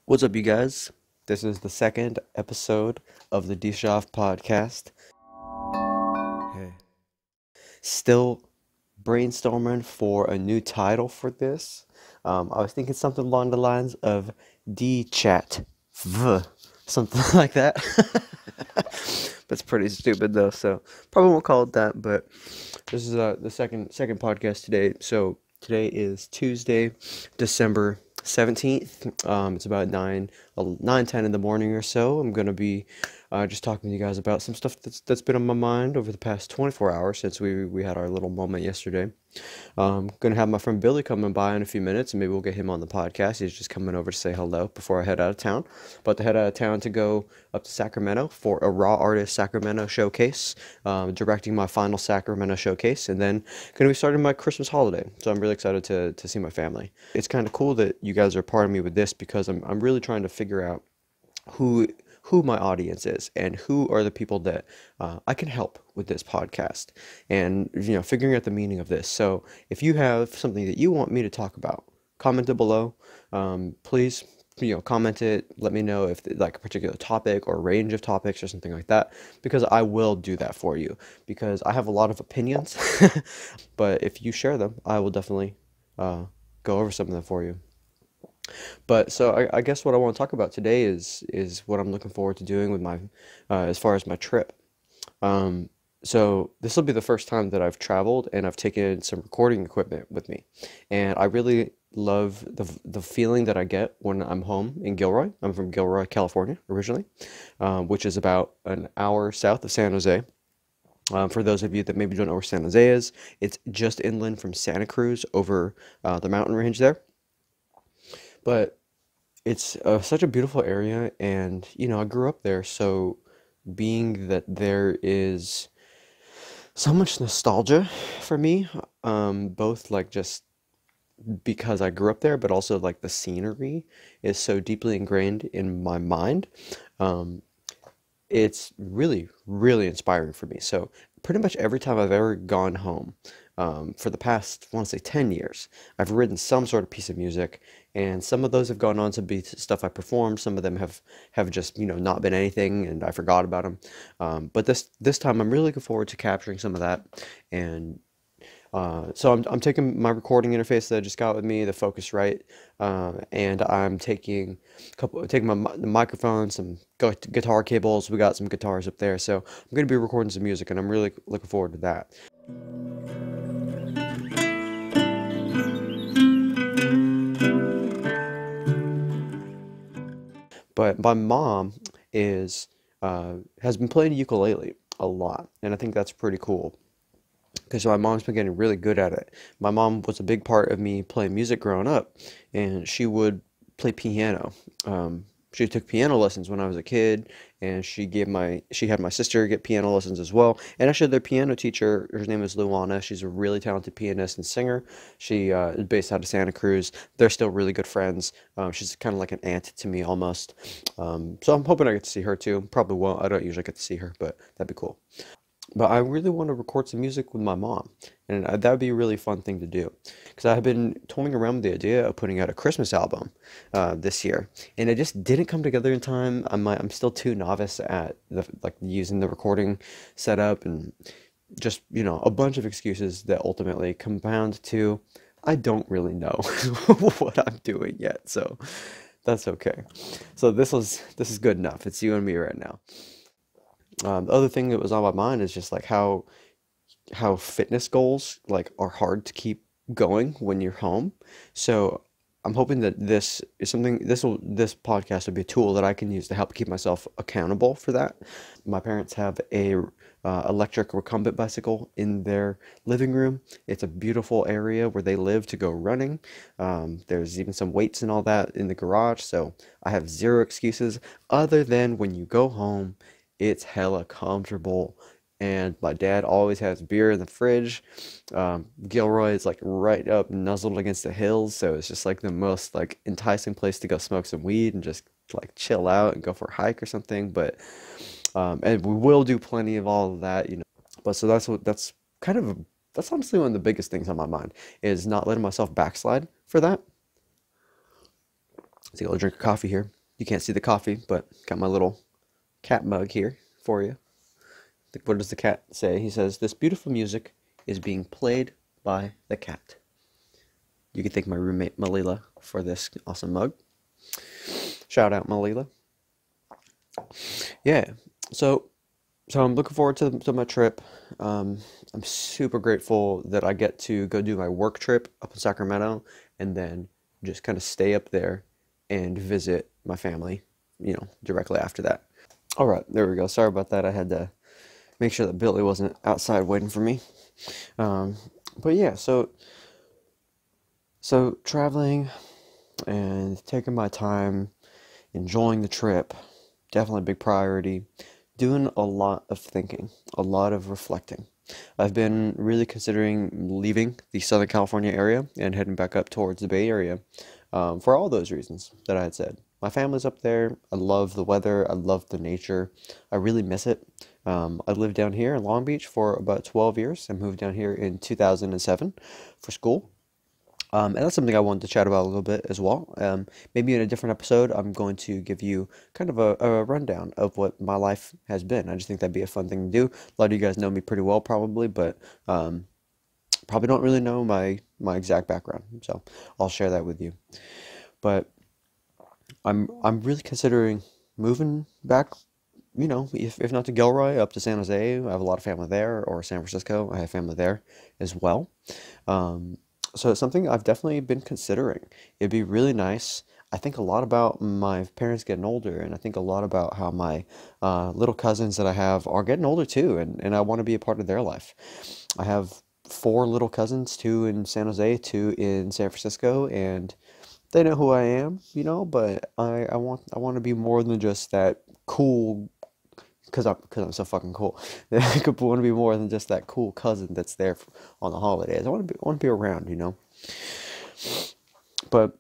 What's up, you guys? This is the second episode of the DCHAV podcast. Hey. Still brainstorming for a new title for this. I was thinking something along the lines of DCHAV, something like that. That's pretty stupid though, so probably won't call it that. But this is the second podcast today. So today is Tuesday, December 17th. It's about 9:10 in the morning or so. I'm gonna be just talking to you guys about some stuff that's been on my mind over the past 24 hours since we had our little moment yesterday. Gonna have my friend Billy coming by in a few minutes, and maybe we'll get him on the podcast. He's just coming over to say hello before I head out of town. About to head out of town to go up to Sacramento for a Raw Artist Sacramento showcase, directing my final Sacramento showcase, and then gonna be starting my Christmas holiday. So I'm really excited to see my family. It's kind of cool that you guys are part of me with this because I'm really trying to figure out who my audience is and who are the people that I can help with this podcast, and figuring out the meaning of this. So if you have something that you want me to talk about, comment it below. Please comment it, let me know if like a particular topic or range of topics or something like that, because I will do that for you, because I have a lot of opinions. But if you share them, I will definitely go over some of them for you. But so I guess what I want to talk about today is what I'm looking forward to doing with my as far as my trip. So this will be the first time that I've traveled and I've taken some recording equipment with me, and I really love the feeling that I get when I'm home in Gilroy. I'm from Gilroy, California originally, which is about an hour south of San Jose. For those of you that maybe don't know where San Jose is, it's just inland from Santa Cruz over the mountain range there. But it's such a beautiful area, and I grew up there, so being that there is so much nostalgia for me, both like just because I grew up there, but also like the scenery is so deeply ingrained in my mind. Um, it's really, really inspiring for me. So pretty much every time I've ever gone home, for the past, I want to say 10 years, I've written some sort of piece of music, and some of those have gone on to be stuff I performed. Some of them have just, not been anything, and I forgot about them. But this time I'm really looking forward to capturing some of that, and so I'm taking my recording interface that I just got with me, the Focusrite, and I'm taking the microphone, some guitar cables. We got some guitars up there, so I'm gonna be recording some music, and I'm really looking forward to that. But my mom is has been playing ukulele a lot, and I think that's pretty cool, because my mom's been getting really good at it. My mom was a big part of me playing music growing up, and she would play piano. She took piano lessons when I was a kid, and she had my sister get piano lessons as well. And actually, their piano teacher, her name is Luana. She's a really talented pianist and singer. She is based out of Santa Cruz. They're still really good friends. She's kind of like an aunt to me almost. So I'm hoping I get to see her too. Probably won't. I don't usually get to see her, but that'd be cool. But I really want to record some music with my mom, and that would be a really fun thing to do. Because I have been toying around with the idea of putting out a Christmas album this year, and it just didn't come together in time. I'm still too novice at using the recording setup, and just a bunch of excuses that ultimately compound to I don't really know what I'm doing yet. So that's okay. So this is good enough. It's you and me right now. The other thing that was on my mind is just like how fitness goals like are hard to keep going when you're home. So I'm hoping that this podcast will be a tool that I can use to help keep myself accountable for that. My parents have a electric recumbent bicycle in their living room. It's a beautiful area where they live to go running. There's even some weights and all that in the garage, so I have zero excuses other than when you go home, it's hella comfortable, and my dad always has beer in the fridge. Gilroy is like right up nuzzled against the hills, so it's just like the most like enticing place to go smoke some weed and just like chill out and go for a hike or something. But and we will do plenty of all of that. But so that's honestly one of the biggest things on my mind, is not letting myself backslide for that. Let's take a little drink of coffee here. You can't see the coffee, but got my little cat mug here for you. What does the cat say? He says, "This beautiful music is being played by the cat." You can thank my roommate Malila for this awesome mug. Shout out Malila. Yeah, so I'm looking forward to my trip. I'm super grateful that I get to go do my work trip up in Sacramento and then just kind of stay up there and visit my family, directly after that. All right, there we go. Sorry about that. I had to make sure that Billy wasn't outside waiting for me. Um, but yeah, so traveling and taking my time, enjoying the trip, definitely a big priority. Doing a lot of thinking, a lot of reflecting. I've been really considering leaving the Southern California area and heading back up towards the Bay Area, for all those reasons that I had said. My family's up there. I love the weather. I love the nature. I really miss it. I lived down here in Long Beach for about 12 years. I moved down here in 2007 for school. And that's something I wanted to chat about a little bit as well. Maybe in a different episode, I'm going to give you kind of a rundown of what my life has been. I just think that'd be a fun thing to do. A lot of you guys know me pretty well, probably, but probably don't really know my exact background. So I'll share that with you. But I'm really considering moving back. If not to Gilroy, up to San Jose. I have a lot of family there, or San Francisco. I have family there as well. Um, so it's something I've definitely been considering. It'd be really nice. I think a lot about my parents getting older, and I think a lot about how my little cousins that I have are getting older too, and I want to be a part of their life. I have four little cousins, two in San Jose, two in San Francisco, and they know who I am, but I want to be more than just that cool, because I'm so fucking cool. I could want to be more than just that cool cousin that's there on the holidays. I want to be around, But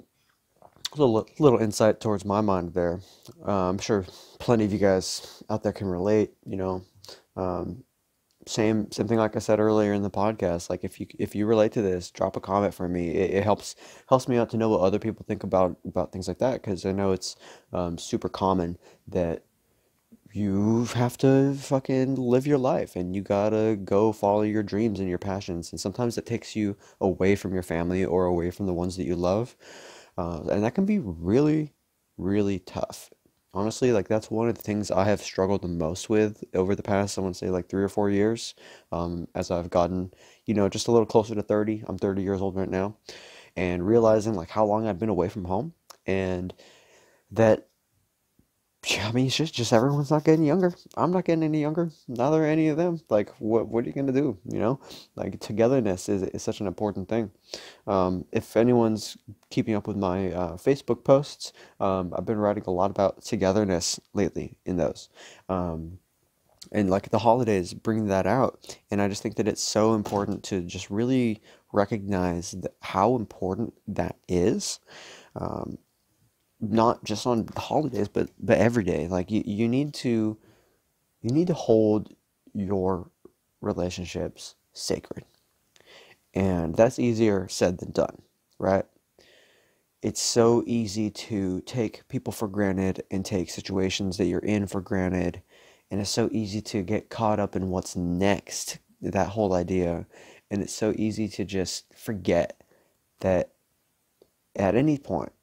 a little insight towards my mind there. I'm sure plenty of you guys out there can relate. Um, same thing like I said earlier in the podcast. Like if you relate to this, drop a comment for me. It helps me out to know what other people think about things like that, because I know it's super common that you have to fucking live your life and you gotta go follow your dreams and your passions. And sometimes it takes you away from your family or away from the ones that you love. And that can be really, really tough. Honestly, like that's one of the things I have struggled the most with over the past, I want to say like 3 or 4 years, as I've gotten, just a little closer to 30. I'm 30 years old right now, and realizing like how long I've been away from home, and that yeah, I mean, it's just everyone's not getting younger. I'm not getting any younger. Neither are any of them. Like, what are you gonna do? Like togetherness is such an important thing. If anyone's keeping up with my Facebook posts, I've been writing a lot about togetherness lately in those. Um, and like the holidays bring that out, and I just think that it's so important to just really recognize how important that is. Um, Not just on the holidays, but every day. Like you need to hold your relationships sacred. And that's easier said than done, right? It's so easy to take people for granted and take situations that you're in for granted. And it's so easy to get caught up in what's next, that whole idea. And it's so easy to just forget that at any point,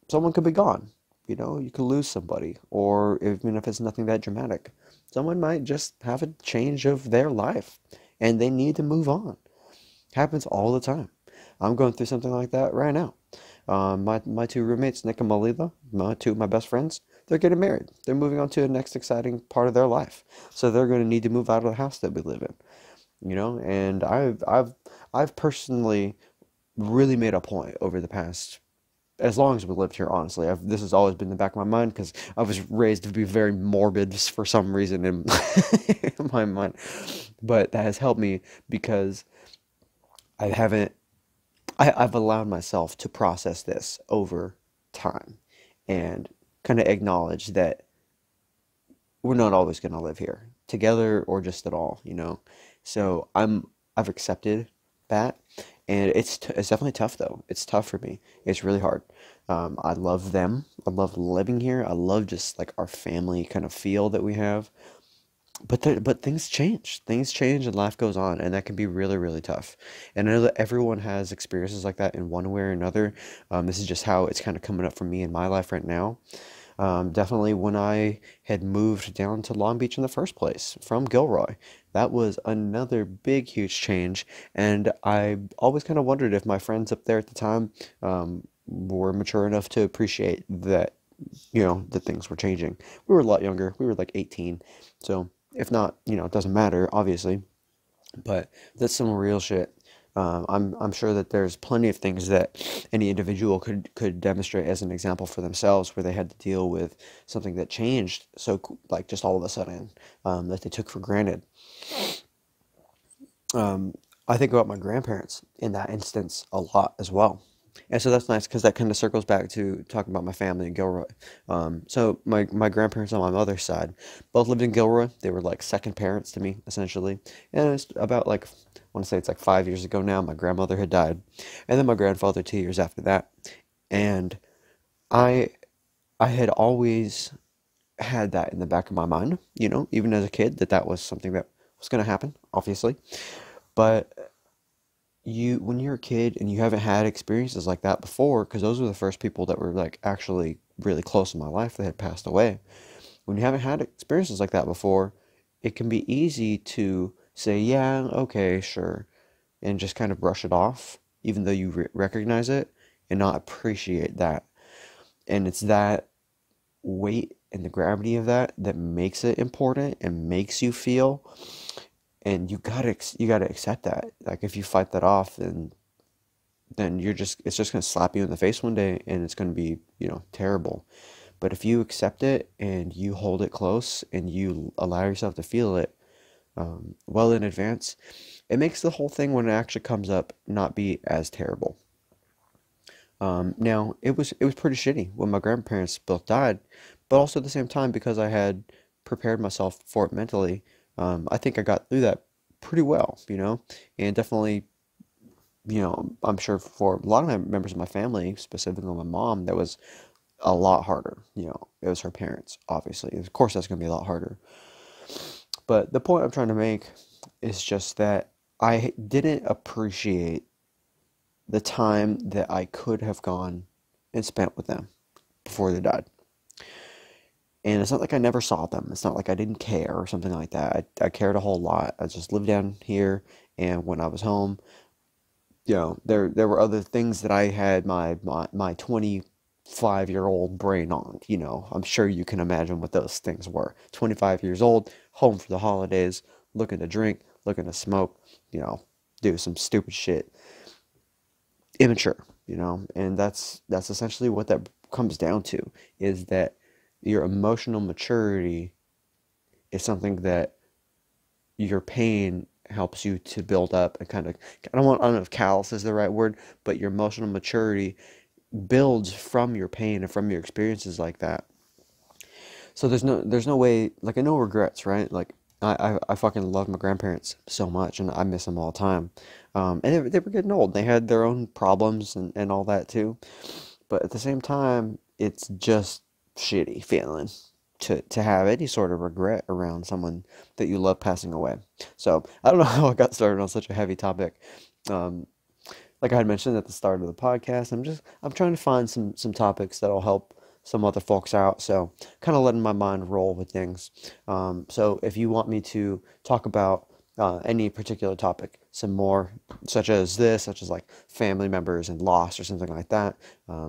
someone could be gone. You could lose somebody, or even if it's nothing that dramatic, someone might just have a change of their life and they need to move on. Happens all the time. I'm going through something like that right now. My two roommates, Nick and Malila, two of my best friends, they're getting married. They're moving on to the next exciting part of their life. So they're going to need to move out of the house that we live in. And I've personally really made a point over the past, as long as we lived here, honestly. This has always been in the back of my mind because I was raised to be very morbid for some reason in, in my mind. But that has helped me because I haven't, I've allowed myself to process this over time and kind of acknowledge that we're not always going to live here together or just at all. So I've accepted that, and it's definitely tough though. It's tough for me. It's really hard. I love them. I love living here. I love just like our family kind of feel that we have. But things change. Things change and life goes on, and that can be really, really tough. And I know that everyone has experiences like that in one way or another. This is just how it's kind of coming up for me in my life right now. Definitely when I had moved down to Long Beach in the first place from Gilroy, that was another big, huge change. And I always kind of wondered if my friends up there at the time were mature enough to appreciate that, that things were changing. We were a lot younger. We were like 18. So if not, it doesn't matter, obviously. But that's some real shit. I'm sure that there's plenty of things that any individual could demonstrate as an example for themselves where they had to deal with something that changed so like just all of a sudden that they took for granted. Um, I think about my grandparents in that instance a lot as well. And so that's nice because that kind of circles back to talking about my family in Gilroy. So my grandparents on my mother's side both lived in Gilroy. They were like second parents to me, essentially. And it's about like, I want to say it's like 5 years ago now, my grandmother had died. And then my grandfather 2 years after that. And I I had always had that in the back of my mind, even as a kid, that was something that was going to happen, obviously. But when you're a kid and you haven't had experiences like that before, because those were the first people that were like actually really close in my life that had passed away. When you haven't had experiences like that before, it can be easy to say, yeah, okay, sure, and just kind of brush it off, even though you recognize it and not appreciate that. And it's that weight and the gravity of that that makes it important and makes you feel. And you gotta accept that. Like if you fight that off, then it's just gonna slap you in the face one day, and it's gonna be terrible. But if you accept it and you hold it close and you allow yourself to feel it well in advance, it makes the whole thing when it actually comes up not be as terrible. Now it was pretty shitty when my grandparents both died, but also at the same time because I had prepared myself for it mentally. I think I got through that pretty well, and definitely, I'm sure for a lot of my members of my family, specifically my mom, that was a lot harder. It was her parents, obviously. Of course, that's gonna be a lot harder. But the point I'm trying to make is just that I didn't appreciate the time that I could have gone and spent with them before they died. And it's not like I never saw them. It's not like I didn't care or something like that. I cared a whole lot. I just lived down here, and when I was home, there were other things that I had my 25-year-old brain on. I'm sure you can imagine what those things were. 25 years old, home for the holidays, looking to drink, looking to smoke, do some stupid shit. Immature, and that's essentially what that comes down to, is that your emotional maturity is something that your pain helps you to build up and kind of, I don't know if callous is the right word, but your emotional maturity builds from your pain and from your experiences like that. So there's no way, like, no regrets, right? Like I fucking love my grandparents so much, and I miss them all the time. And they were getting old. They had their own problems and all that too. But at the same time, it's just shitty feeling to have any sort of regret around someone that you love passing away. So I don't know how I got started on such a heavy topic. Um, like I had mentioned at the start of the podcast, I'm trying to find some topics that'll help some other folks out. So kind of letting my mind roll with things. So if you want me to talk about any particular topic, some more, such as like family members and loss or something like that.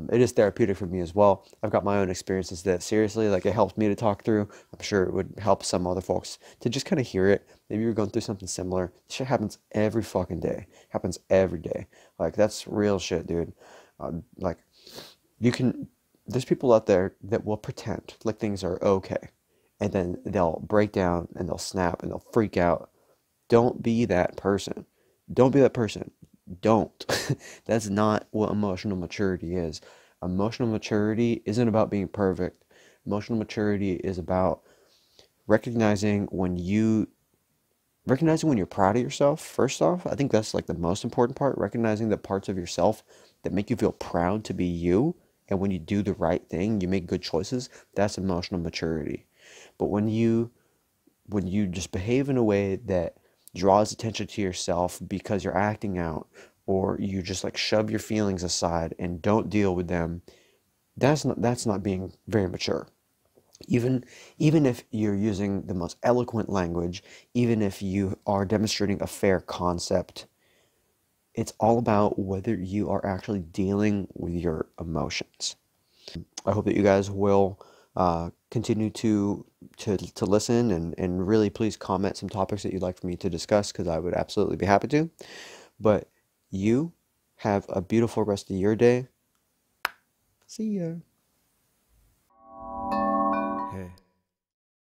It is therapeutic for me as well. I've got my own experiences that seriously, like, it helps me to talk through. I'm sure it would help some other folks to just kind of hear it. Maybe you're going through something similar. This shit happens every fucking day. Happens every day. Like, that's real shit, dude. Like, you can, there's people out there that will pretend like things are okay, and then they'll break down and they'll snap and they'll freak out. Don't be that person. Don't be that person. Don't. That's not what emotional maturity is. Emotional maturity isn't about being perfect. Emotional maturity is about recognizing when you're proud of yourself. First off, I think that's like the most important part, recognizing the parts of yourself that make you feel proud to be you and when you do the right thing, you make good choices, that's emotional maturity. But when you just behave in a way that draws attention to yourself because you're acting out, or you just like shove your feelings aside and don't deal with them, that's not being very mature. Even if you're using the most eloquent language, even if you are demonstrating a fair concept, it's all about whether you are actually dealing with your emotions. I hope that you guys will continue to listen, and really please comment some topics that you'd like for me to discuss, because I would absolutely be happy to. But you have a beautiful rest of your day. See ya. Hey.